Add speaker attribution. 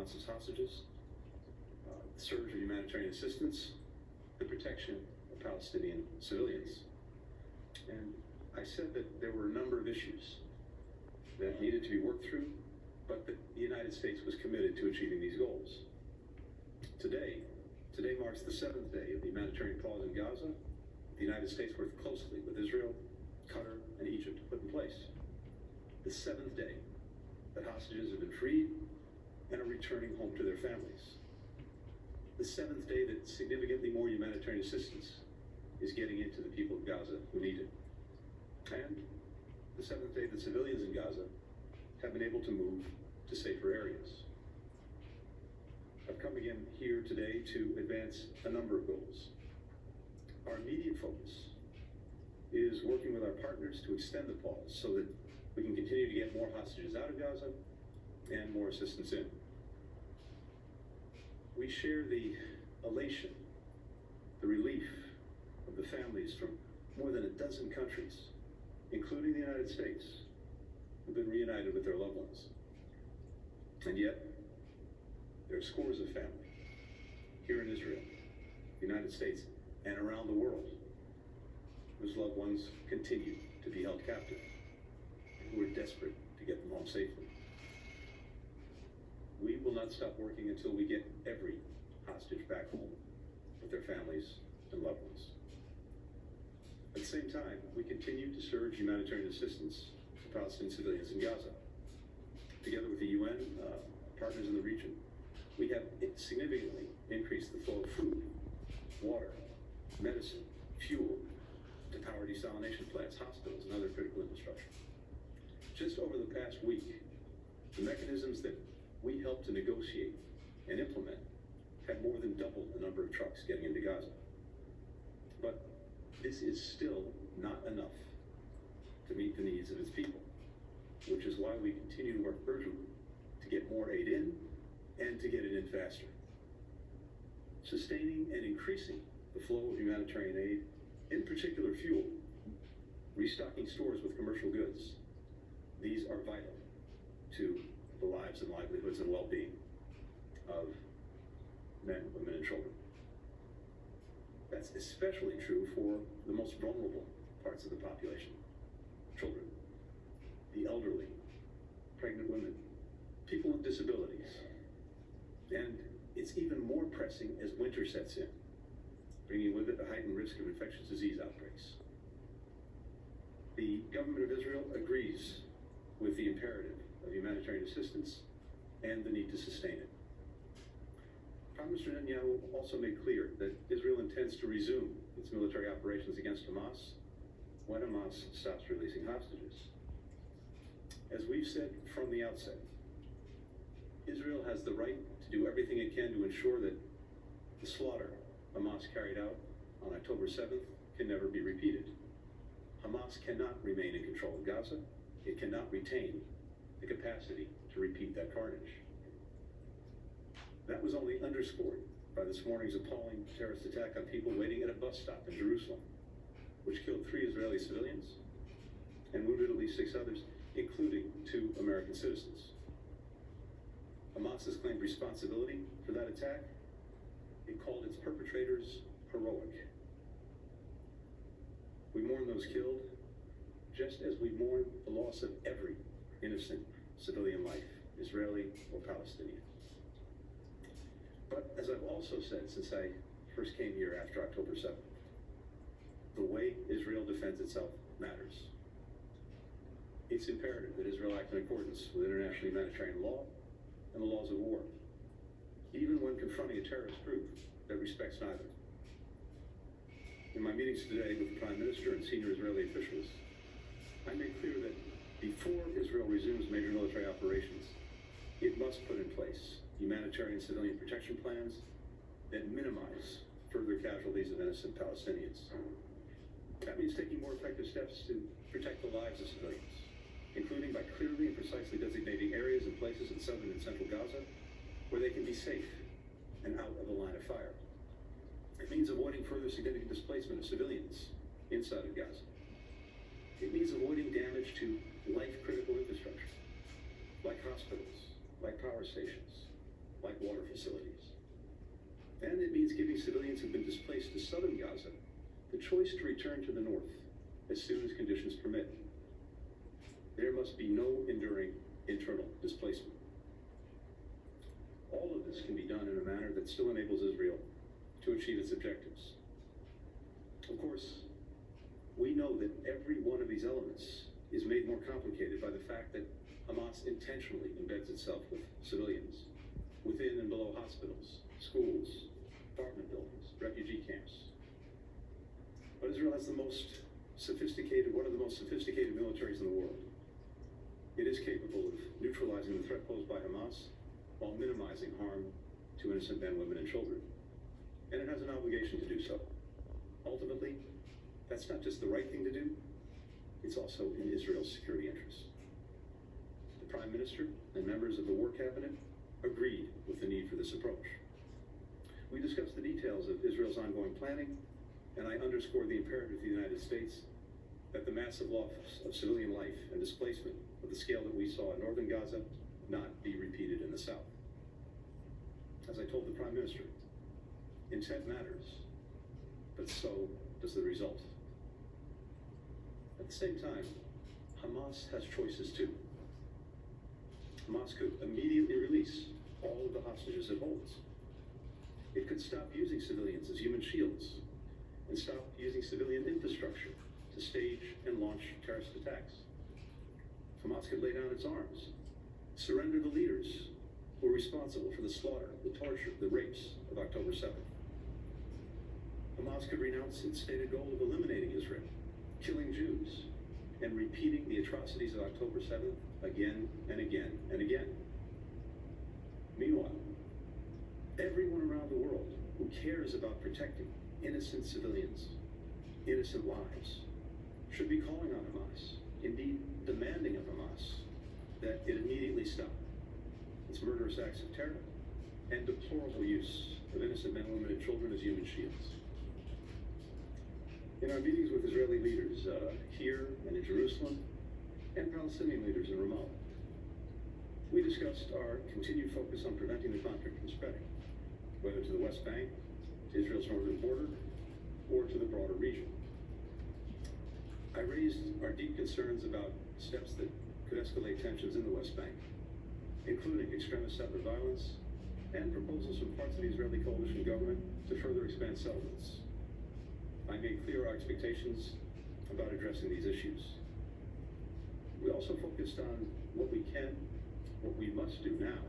Speaker 1: Hamas's hostages, the surge of humanitarian assistance, the protection of Palestinian civilians. And I said that there were a number of issues that needed to be worked through, but that the United States was committed to achieving these goals. Today marks the 7th day of the humanitarian pause in Gaza. The United States worked closely with Israel, Qatar, and Egypt to put in place. The 7th day that hostages have been freed and are returning home to their families. The 7th day that significantly more humanitarian assistance is getting into the people of Gaza who need it. And the 7th day that civilians in Gaza have been able to move to safer areas. I've come again here today to advance a number of goals. Our immediate focus is working with our partners to extend the pause so that we can continue to get more hostages out of Gaza and more assistance in. We share the elation, the relief of the families from more than a dozen countries, including the United States, who've been reunited with their loved ones. And yet, there are scores of families here in Israel, the United States, and around the world whose loved ones continue to be held captive and who are desperate to get them home safely. We will not stop working until we get every hostage back home with their families and loved ones. At the same time, we continue to surge humanitarian assistance to Palestinian civilians in Gaza. Together with the UN, partners in the region, we have significantly increased the flow of food, water, medicine, fuel to power desalination plants, hospitals, and other critical infrastructure. Just over the past week, the mechanisms that we helped to negotiate and implement have more than doubled the number of trucks getting into Gaza. But this is still not enough to meet the needs of its people, which is why we continue to work urgently to get more aid in and to get it in faster. Sustaining and increasing the flow of humanitarian aid, in particular fuel, restocking stores with commercial goods, these are vital to the lives and livelihoods and well-being of men, women, and children. That's especially true for the most vulnerable parts of the population: children, the elderly, pregnant women, people with disabilities. And it's even more pressing as winter sets in, bringing with it a heightened risk of infectious disease outbreaks. The government of Israel agrees with the imperative of humanitarian assistance and the need to sustain it. Prime Minister Netanyahu also made clear that Israel intends to resume its military operations against Hamas when Hamas stops releasing hostages. As we've said from the outset, Israel has the right to do everything it can to ensure that the slaughter Hamas carried out on October 7th can never be repeated. Hamas cannot remain in control of Gaza. It cannot retain the capacity to repeat that carnage. That was only underscored by this morning's appalling terrorist attack on people waiting at a bus stop in Jerusalem, which killed 3 Israeli civilians and wounded at least 6 others, including 2 American citizens. Hamas has claimed responsibility for that attack. It called its perpetrators heroic. We mourn those killed, just as we mourn the loss of every innocent civilian life, Israeli or Palestinian. But as I've also said since I first came here after October 7th, the way Israel defends itself matters. It's imperative that Israel act in accordance with international humanitarian law and the laws of war, even when confronting a terrorist group that respects neither. In my meetings today with the Prime Minister and senior Israeli officials, I made clear that before Israel resumes major military operations, it must put in place humanitarian civilian protection plans that minimize further casualties of innocent Palestinians. That means taking more effective steps to protect the lives of civilians, including by clearly and precisely designating areas and places in southern and central Gaza where they can be safe and out of the line of fire. It means avoiding further significant displacement of civilians inside of Gaza. It means avoiding damage to life-critical infrastructure, like hospitals, like power stations, like water facilities. And it means giving civilians who've been displaced to southern Gaza the choice to return to the north as soon as conditions permit. There must be no enduring internal displacement. All of this can be done in a manner that still enables Israel to achieve its objectives. Of course, we know that every one of these elements is made more complicated by the fact that Hamas intentionally embeds itself with civilians within and below hospitals, schools, apartment buildings, refugee camps. But Israel has one of the most sophisticated militaries in the world. It is capable of neutralizing the threat posed by Hamas while minimizing harm to innocent men, women, and children. And it has an obligation to do so. Ultimately, that's not just the right thing to do, it's also in Israel's security interests. The Prime Minister and members of the War Cabinet agreed with the need for this approach. We discussed the details of Israel's ongoing planning, and I underscored the imperative to the United States that the massive loss of civilian life and displacement of the scale that we saw in northern Gaza not be repeated in the south. As I told the Prime Minister, intent matters, but so does the result. At the same time, Hamas has choices too. Hamas could immediately release all of the hostages it holds. It could stop using civilians as human shields and stop using civilian infrastructure to stage and launch terrorist attacks. Hamas could lay down its arms, surrender the leaders who were responsible for the slaughter, the torture, the rapes of October 7th. Hamas could renounce its stated goal of eliminating Israel, killing Jews, and repeating the atrocities of October 7th again and again and again. Meanwhile, everyone around the world who cares about protecting innocent civilians, innocent lives, should be calling on Hamas, indeed demanding of Hamas, that it immediately stop its murderous acts of terror and deplorable use of innocent men, women, and children as human shields. In our meetings with Israeli leaders here and in Jerusalem, and Palestinian leaders in Ramallah, we discussed our continued focus on preventing the conflict from spreading, whether to the West Bank, to Israel's northern border, or to the broader region. I raised our deep concerns about steps that could escalate tensions in the West Bank, including extremist settler violence and proposals from parts of the Israeli coalition government to further expand settlements. I made clear our expectations about addressing these issues. We also focused on what we can, what we must do now